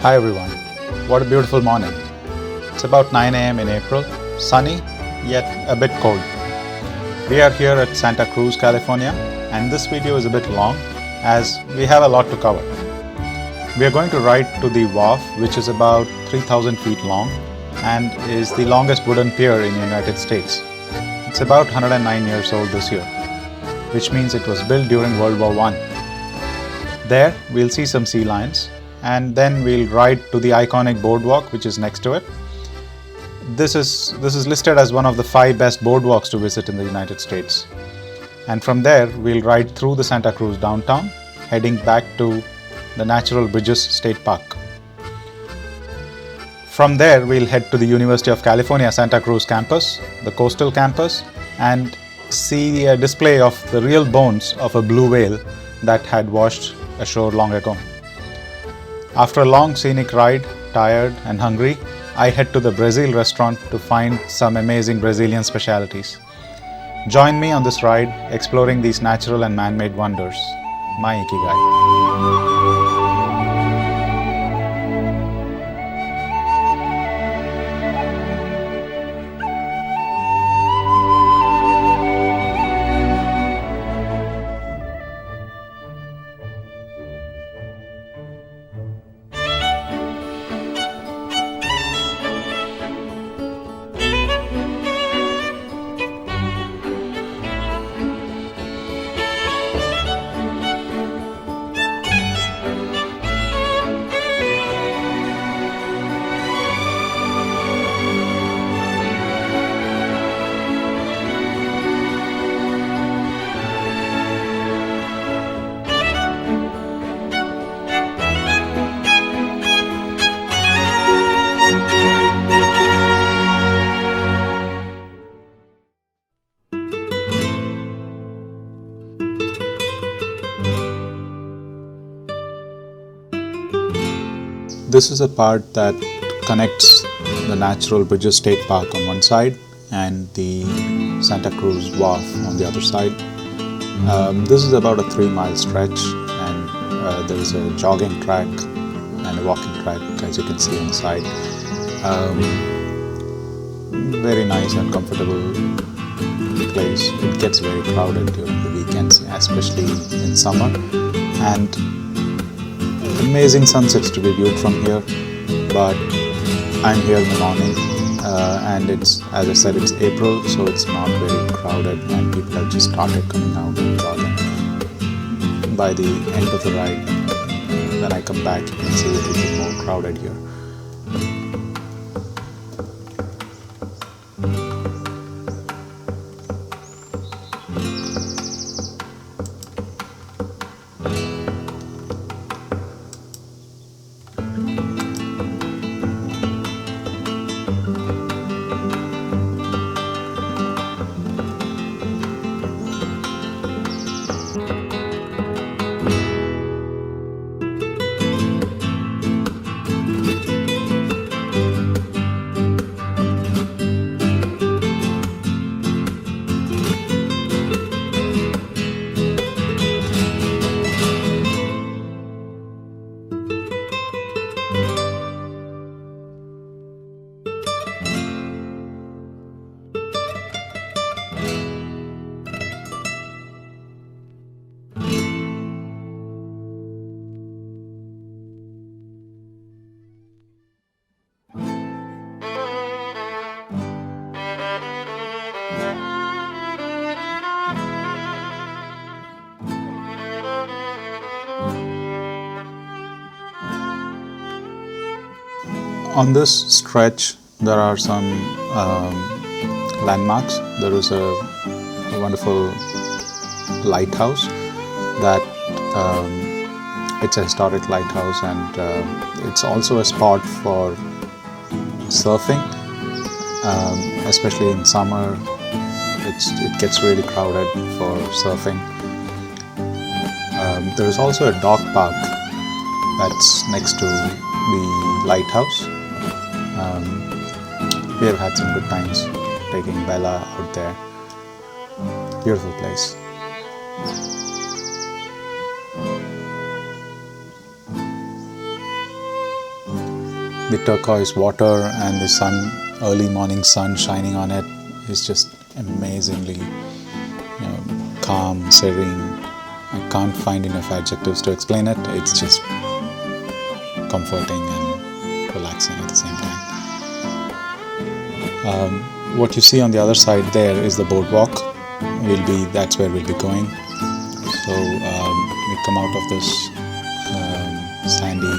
Hi everyone, what a beautiful morning. It's about 9 a.m. in April, sunny yet a bit cold. We are here at Santa Cruz, California, and this video is a bit long as we have a lot to cover. We are going to ride to the wharf, which is about 3,000 feet long and is the longest wooden pier in the United States. It's about 109 years old this year, which means it was built during World War I. There, we'll see some sea lions, and then we'll ride to the iconic Boardwalk, which is next to it. This is listed as one of the 5 best boardwalks to visit in the United States. And from there, we'll ride through the Santa Cruz downtown, heading back to the Natural Bridges State Park. From there, we'll head to the University of California, Santa Cruz Campus, the coastal campus, and see a display of the real bones of a blue whale that had washed ashore long ago. After a long scenic ride, tired and hungry, I head to the Brazil restaurant to find some amazing Brazilian specialities. Join me on this ride exploring these natural and man-made wonders. My Ikigai. This is a part that connects the Natural Bridges State Park on one side and the Santa Cruz Wharf on the other side. This is about a 3-mile stretch, and there is a jogging track and a walking track, as you can see on the side. Very nice and comfortable place. It gets very crowded during the weekends, especially in summer, and amazing sunsets to be viewed from here. But I'm here in the morning, and it's, as I said, it's April, so it's not very crowded and people have just started coming out and jogging. By the end of the ride, when I come back, you can see it will be more crowded here. On this stretch, there are some landmarks. There is a wonderful lighthouse that it's a historic lighthouse, and it's also a spot for surfing, especially in summer. It gets really crowded for surfing. There is also a dog park that's next to the lighthouse. We have had some good times taking Bella out there. Beautiful place. the turquoise water and the sun, early morning sun shining on it is just amazingly calm, serene. I can't find enough adjectives to explain it. It's just comforting and relaxing at the same time. What you see on the other side there is the boardwalk. That's where we'll be going. So we come out of this sandy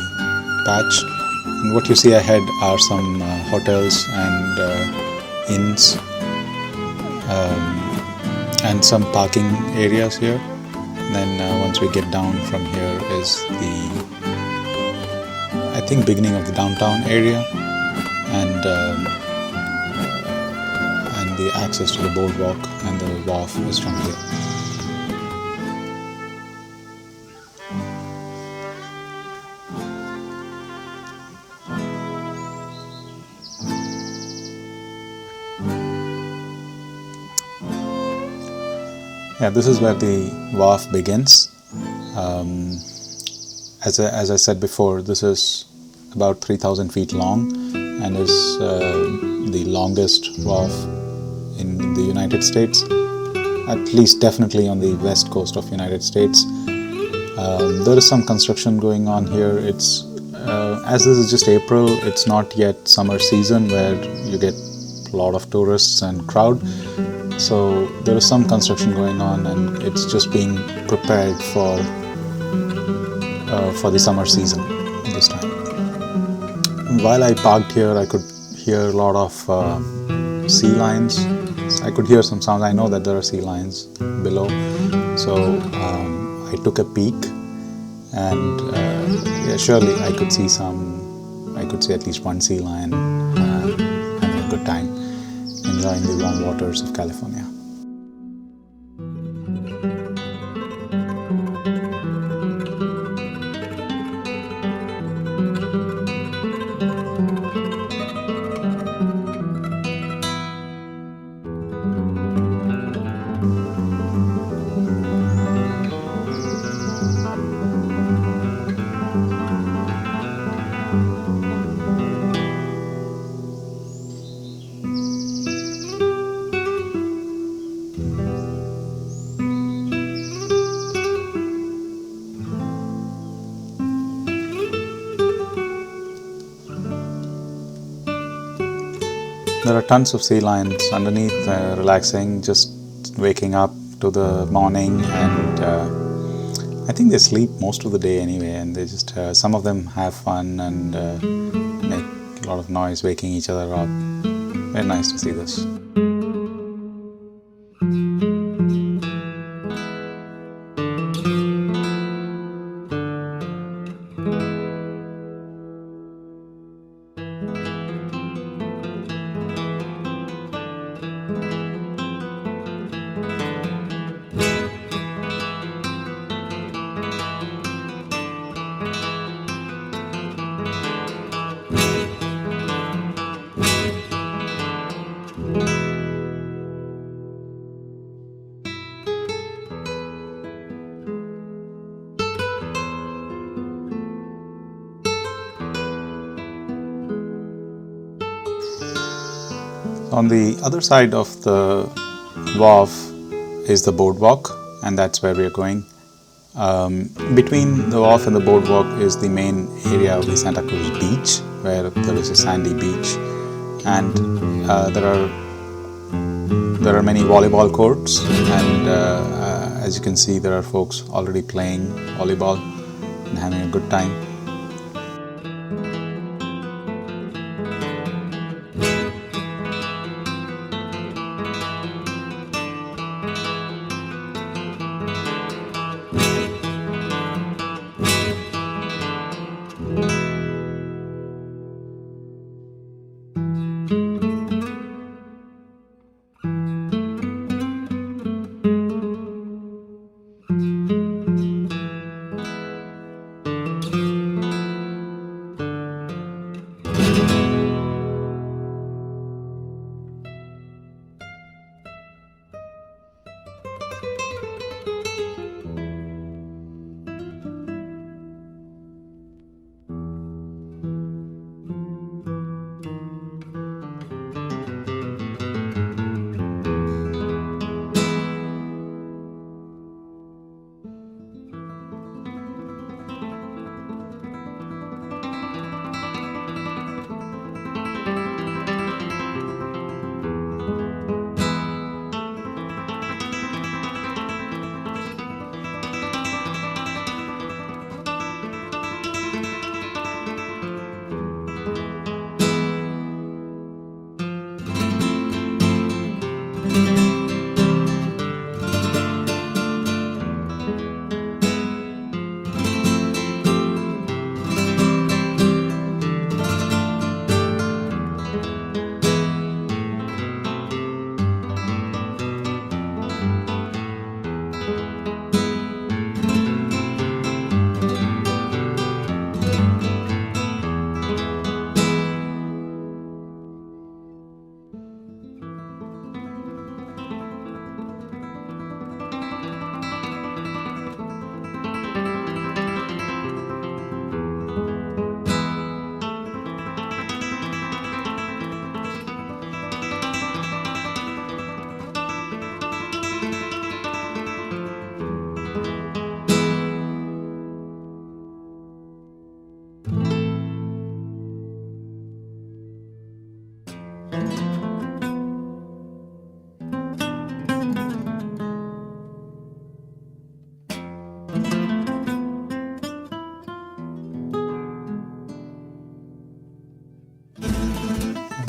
patch, and what you see ahead are some hotels and inns and some parking areas here. And then once we get down from here is I think beginning of the downtown area, and the access to the boardwalk and the wharf is from here. Yeah, this is where the wharf begins. As I said before, this is about 3,000 feet long and is the longest wharf in the United States, at least definitely on the west coast of United States. There is some construction going on here. It's as this is just April, it's not yet summer season where you get a lot of tourists and crowd. So there is some construction going on, and it's just being prepared for the summer season this time. While I parked here, I could hear a lot of sea lions. I could hear some sounds. I know that there are sea lions below, so I took a peek, and yeah, surely I could see at least one sea lion having a good time, enjoying the warm waters of California. There are tons of sea lions underneath, relaxing, just waking up to the morning, and I think they sleep most of the day anyway, and they just, some of them have fun and make a lot of noise, waking each other up. Very nice to see this. On the other side of the wharf is the boardwalk, and that's where we are going. Between the wharf and the boardwalk is the main area of the Santa Cruz beach, where there is a sandy beach, and there are many volleyball courts, and as you can see, there are folks already playing volleyball and having a good time.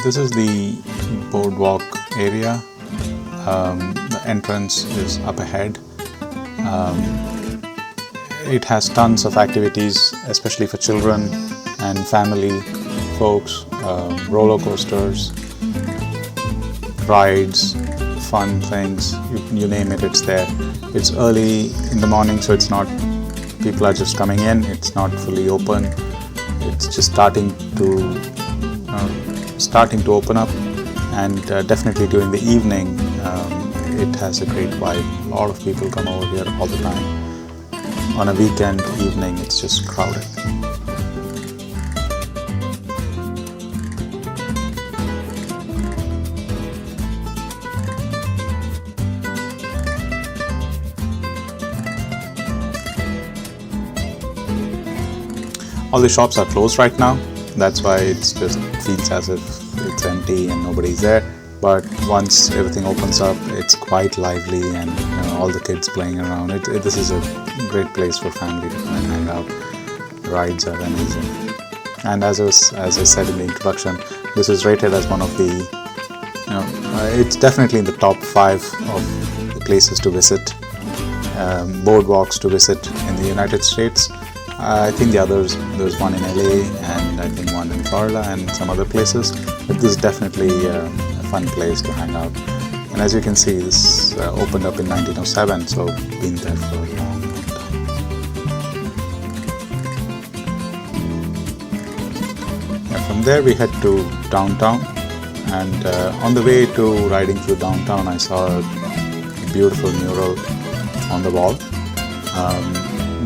This is the Boardwalk area. The entrance is up ahead. It has tons of activities, especially for children and family folks, roller coasters, rides, fun things, you name it, it's there. It's early in the morning, so it's not, people are just coming in, it's not fully open. It's just starting to open up, and definitely during the evening it has a great vibe. A lot of people come over here all the time. On a weekend evening, it's just crowded. All the shops are closed right now. That's why it just feels as if it's empty and nobody's there. But once everything opens up, it's quite lively, and all the kids playing around. This is a great place for family to come and hang out. The rides are amazing. And as I said in the introduction, this is rated as one of the, it's definitely in the top 5 of the places to visit, boardwalks to visit in the United States. I think the others, there's one in LA, and I think one in Florida and some other places, but this is definitely a fun place to hang out. And as you can see, this opened up in 1907, so been there for a long time. And from there we head to downtown, and on the way to riding through downtown, I saw a beautiful mural on the wall.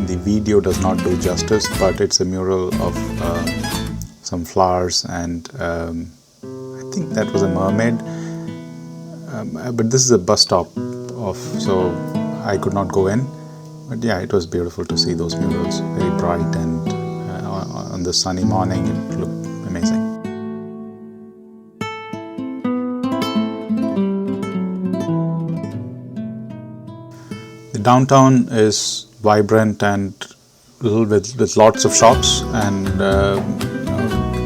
The video does not do justice, but it's a mural of some flowers, and I think that was a mermaid. But this is a bus stop so I could not go in. But yeah, it was beautiful to see those murals, very bright, and on the sunny morning it looked amazing. The downtown is vibrant and with lots of shops and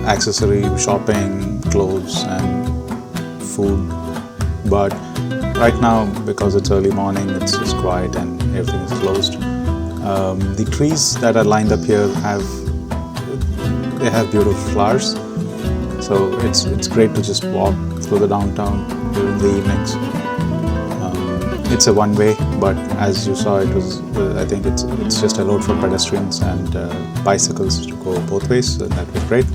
accessory shopping, clothes and food. But right now, because it's early morning, it's just quiet and everything is closed. The trees that are lined up here have beautiful flowers, so it's great to just walk through the downtown during the evenings. It's a one-way, but as you saw, it was. I think it's just allowed for pedestrians and bicycles to go both ways, so that was great.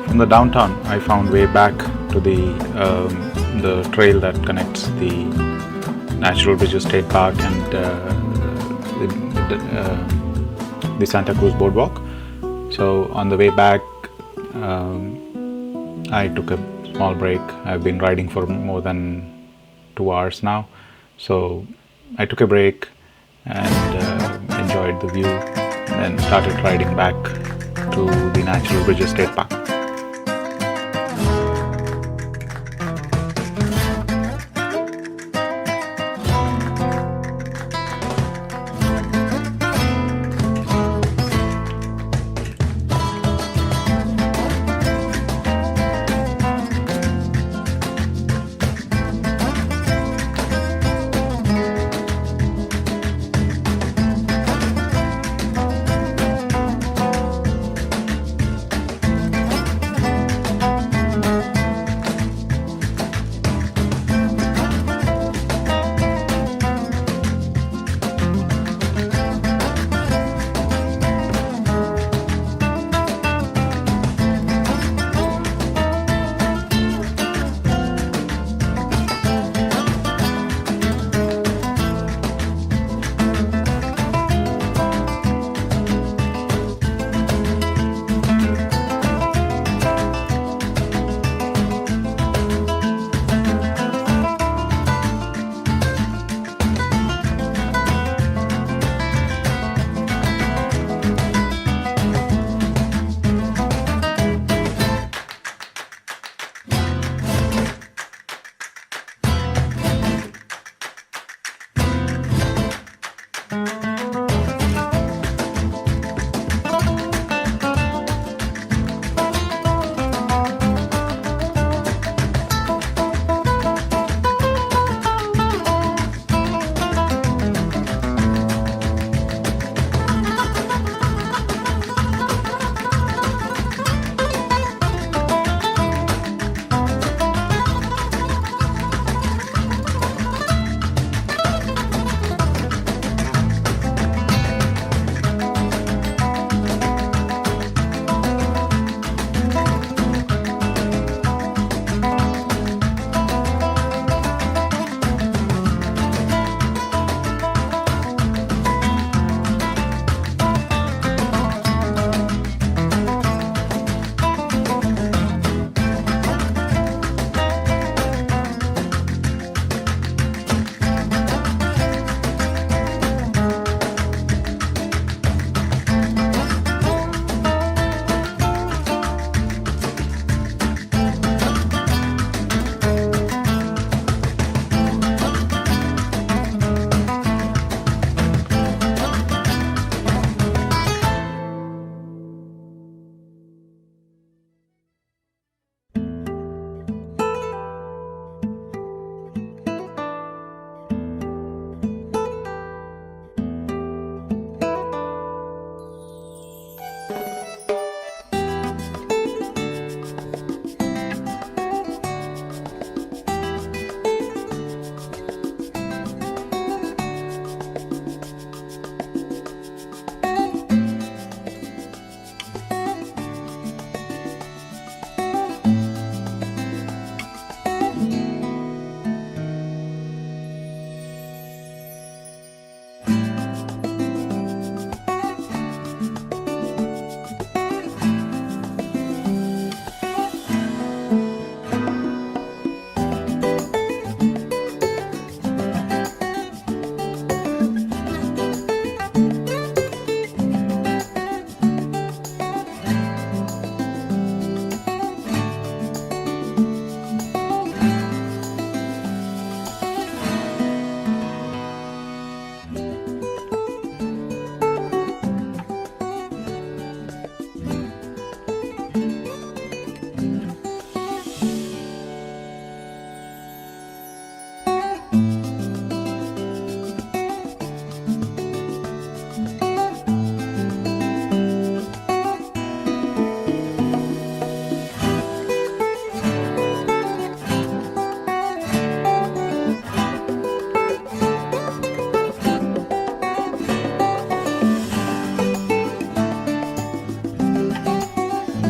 From the downtown, I found way back to the trail that connects the Natural Bridges State Park and the Santa Cruz Boardwalk. So on the way back, I took a small break. I've been riding for more than 2 hours now, so I took a break and enjoyed the view, and then started riding back to the Natural Bridges State Park.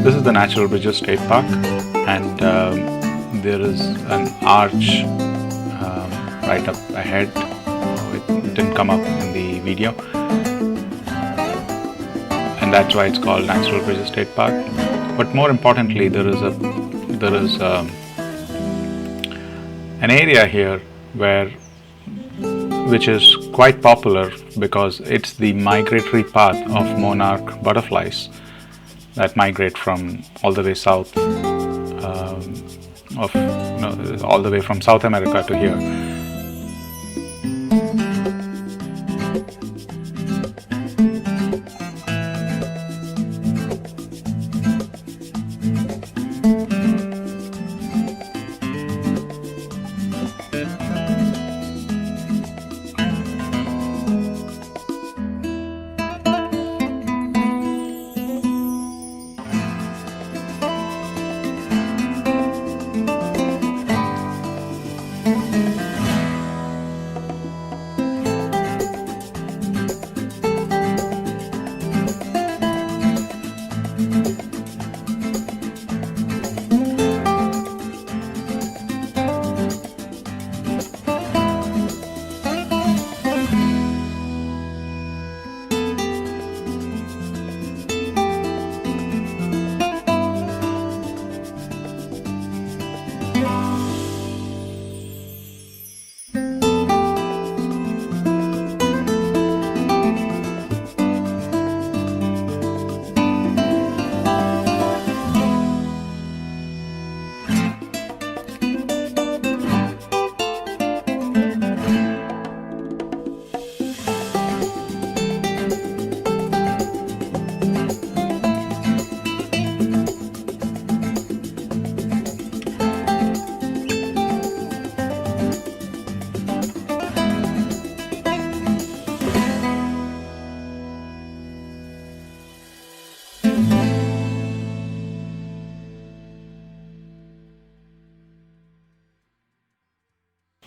This is the Natural Bridges State Park, and there is an arch right up ahead. It didn't come up in the video, and that's why it's called Natural Bridges State Park. But more importantly, there is an area here which is quite popular because it's the migratory path of monarch butterflies that migrate from all the way south all the way from South America to here.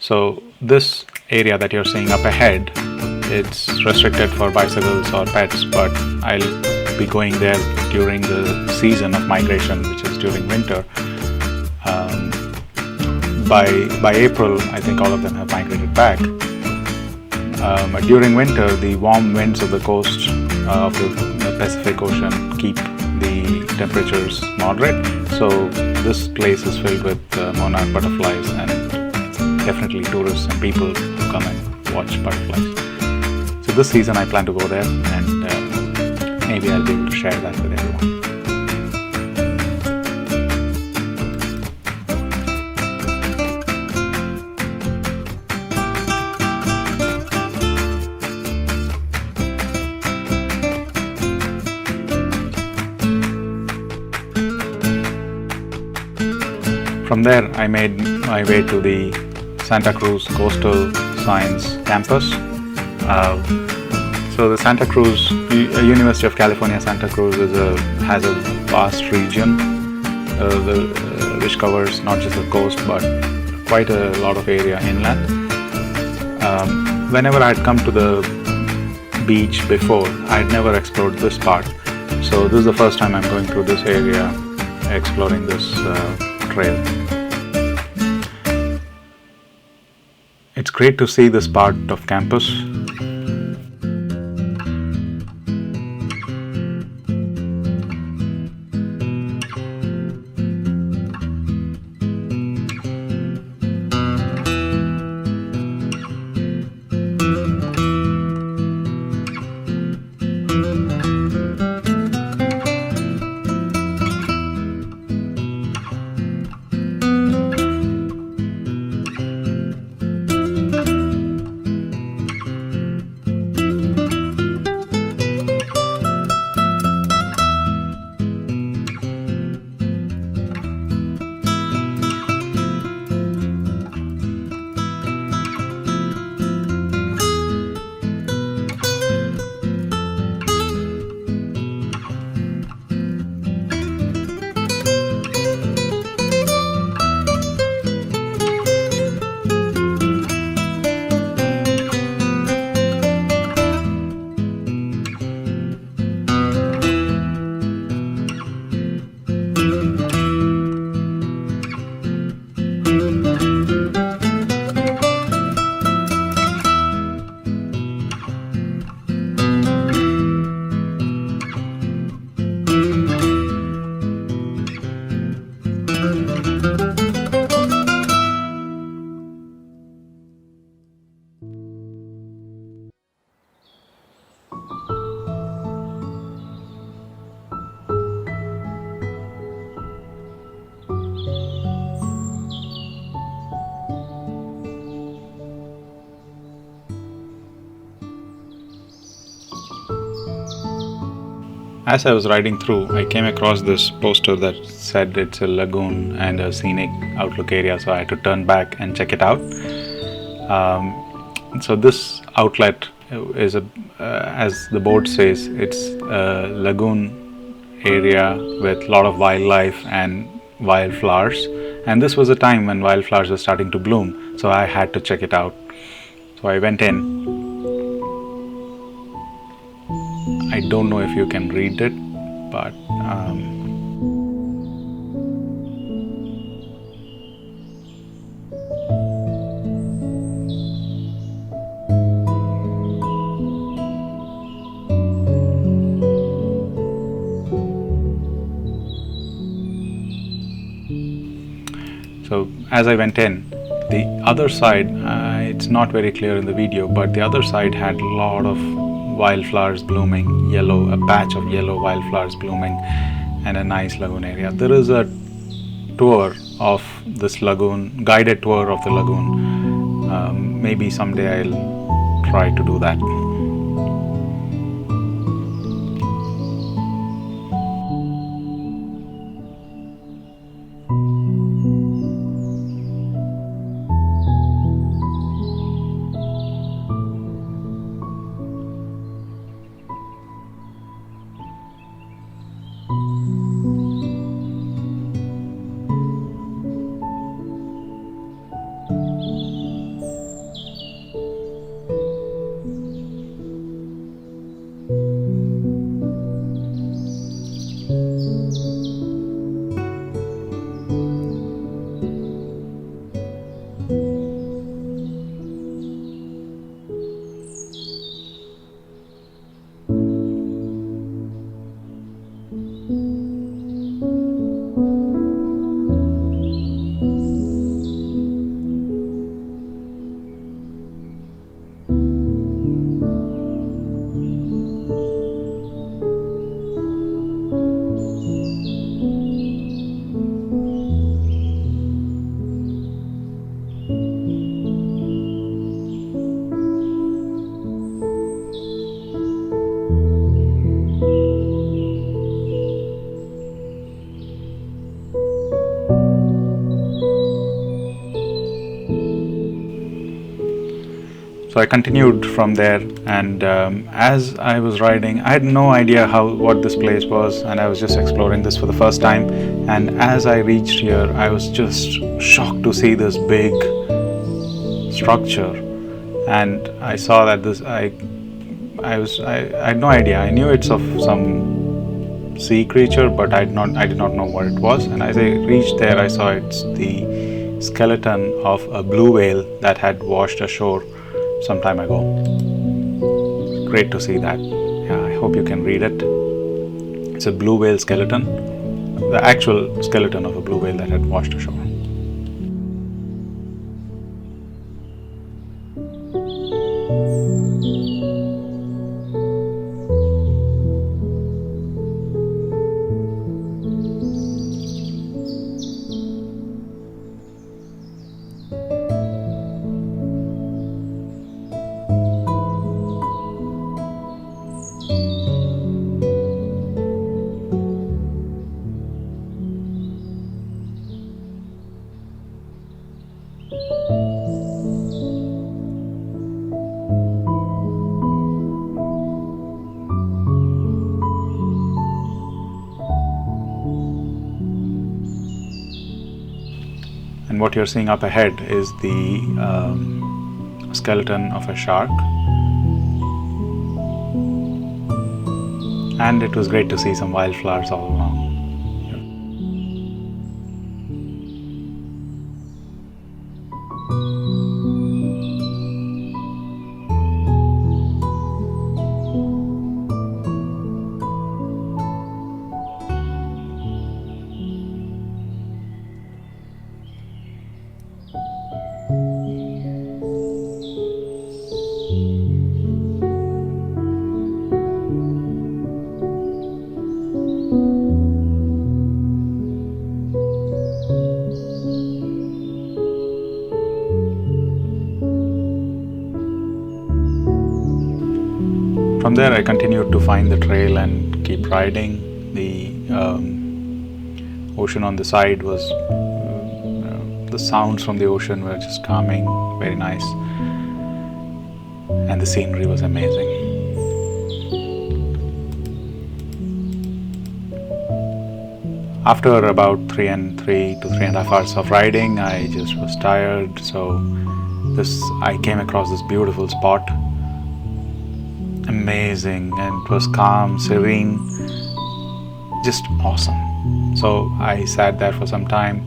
So this area that you're seeing up ahead, it's restricted for bicycles or pets, but I'll be going there during the season of migration, which is during winter. By April, I think all of them have migrated back. During winter, the warm winds of the coast of the Pacific Ocean keep the temperatures moderate. So this place is filled with monarch butterflies, and definitely tourists and people who come and watch butterflies. So this season I plan to go there, and maybe I'll be able to share that with everyone. From there, I made my way to the Santa Cruz Coastal Science Campus. So the Santa Cruz, University of California, Santa Cruz has a vast region which covers not just the coast but quite a lot of area inland. Whenever I had come to the beach before, I had never explored this part. So this is the first time I'm going through this area, exploring this trail. It's great to see this part of campus. As I was riding through, I came across this poster that said it's a lagoon and a scenic outlook area, so I had to turn back and check it out. So this outlet is as the board says, it's a lagoon area with a lot of wildlife and wildflowers. And this was a time when wildflowers were starting to bloom, so I had to check it out. So I went in. I don't know if you can read it, but so as I went in, the other side, it's not very clear in the video, but the other side had a lot of wildflowers blooming, a patch of yellow wildflowers blooming, and a nice lagoon area. There is a tour of this lagoon, guided tour of the lagoon. Maybe someday I'll try to do that. So I continued from there, and as I was riding, I had no idea what this place was, and I was just exploring this for the first time. And as I reached here, I was just shocked to see this big structure, and I saw that I had no idea. I knew it's of some sea creature, but I did not know what it was. And as I reached there, I saw it's the skeleton of a blue whale that had washed ashore some time ago. Great to see that. Yeah, I hope you can read it. It's a blue whale skeleton, the actual skeleton of a blue whale that had washed ashore. And what you're seeing up ahead is the skeleton of a shark. And it was great to see some wildflowers all along. From there, I continued to find the trail and keep riding. The ocean on the side was, the sounds from the ocean were just calming, very nice, and the scenery was amazing. After about 3 to 3.5 hours of riding, I just was tired, so I came across this beautiful spot. Amazing, and it was calm, serene, just awesome. So I sat there for some time,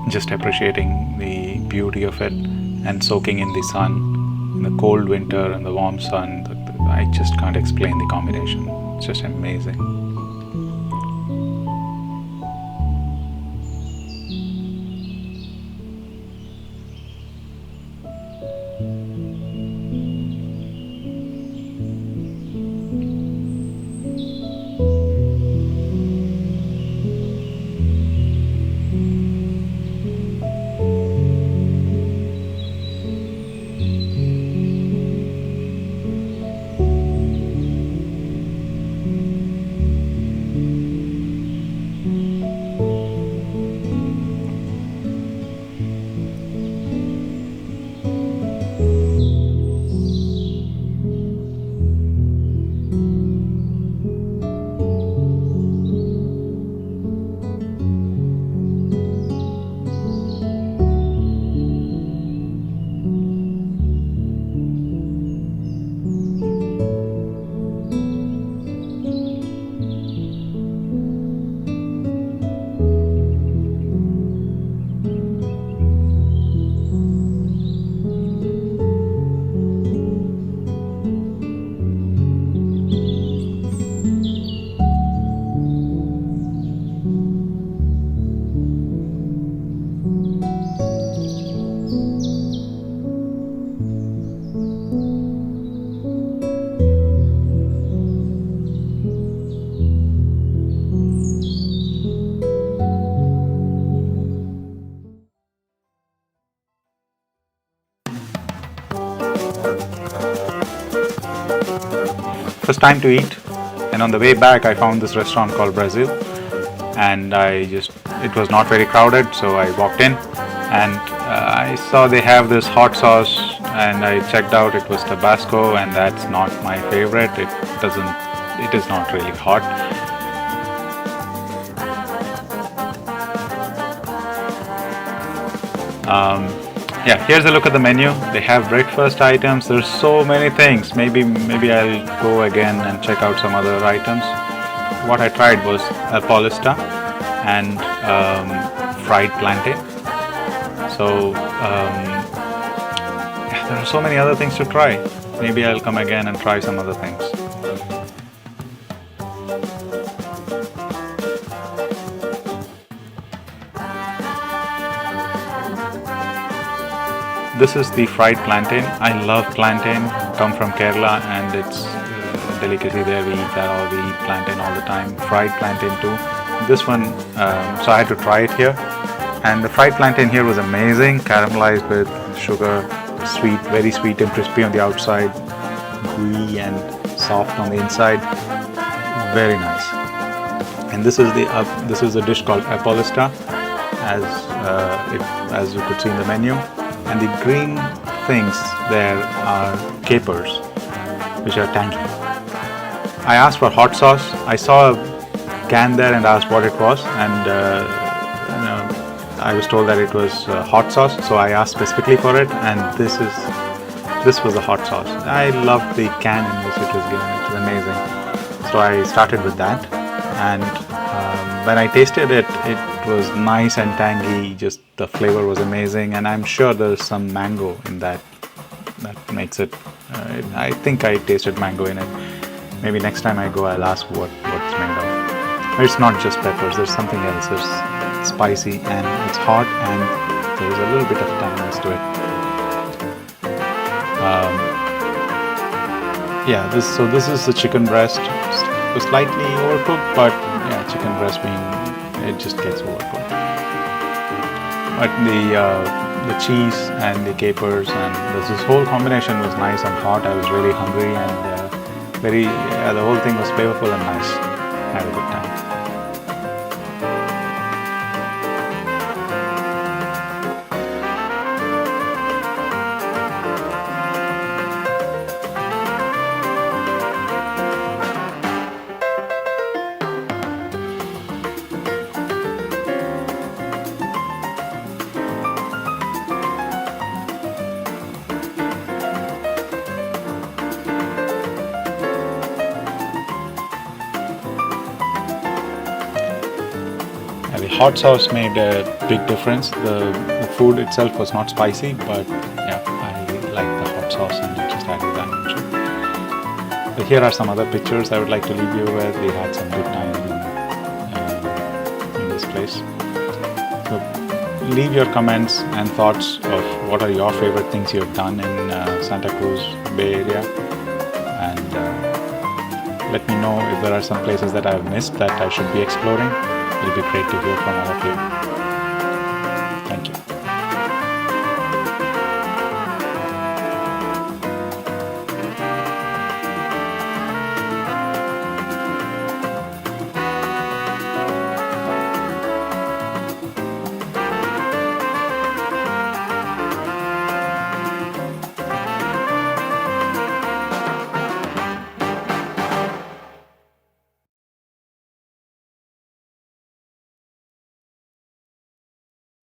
just appreciating the beauty of it and soaking in the sun, in the cold winter and the warm sun. I just can't explain the combination. It's just amazing. It was time to eat, and on the way back I found this restaurant called Brazil, and it was not very crowded, so I walked in, and I saw they have this hot sauce, and I checked out. It was Tabasco, and that's not my favorite. It is not really hot. Yeah, here's a look at the menu. They have breakfast items. There's so many things. Maybe I'll go again and check out some other items. What I tried was Paulista and fried plantain. So yeah, there are so many other things to try. Maybe I'll come again and try some other things. This is the fried plantain. I love plantain. Come from Kerala, and it's a delicacy there. We eat that all. We eat plantain all the time. Fried plantain too. This one, so I had to try it here. And the fried plantain here was amazing. Caramelized with sugar, sweet, very sweet and crispy on the outside, gooey and soft on the inside. Very nice. And this is the dish called Paulista, as you could see in the menu. And the green things there are capers, which are tangy. I asked for hot sauce. I saw a can there and asked what it was, and I was told that it was hot sauce. So I asked specifically for it, and this was the hot sauce. I loved the can in which it was given. It was amazing. So I started with that, and when I tasted it, it was nice and tangy. Just the flavor was amazing, and I'm sure there's some mango in that makes it. I think I tasted mango in it. Maybe next time I go, I'll ask what's made of. But it's not just peppers. There's something else. It's spicy and it's hot, and there's a little bit of tanginess to it. Yeah. This is the chicken breast. It was slightly overcooked, but yeah, chicken breast it just gets overcooked. But the cheese and the capers and this whole combination was nice and hot. I was really hungry, and the whole thing was flavorful and nice. I had a good time. The hot sauce made a big difference. The food itself was not spicy, but yeah, I like the hot sauce, and it just added that. But here are some other pictures I would like to leave you with. We had some good time in this place. So leave your comments and thoughts of what are your favorite things you've done in Santa Cruz Bay Area, and let me know if there are some places that I've missed that I should be exploring. It'll be great to hear from all of you.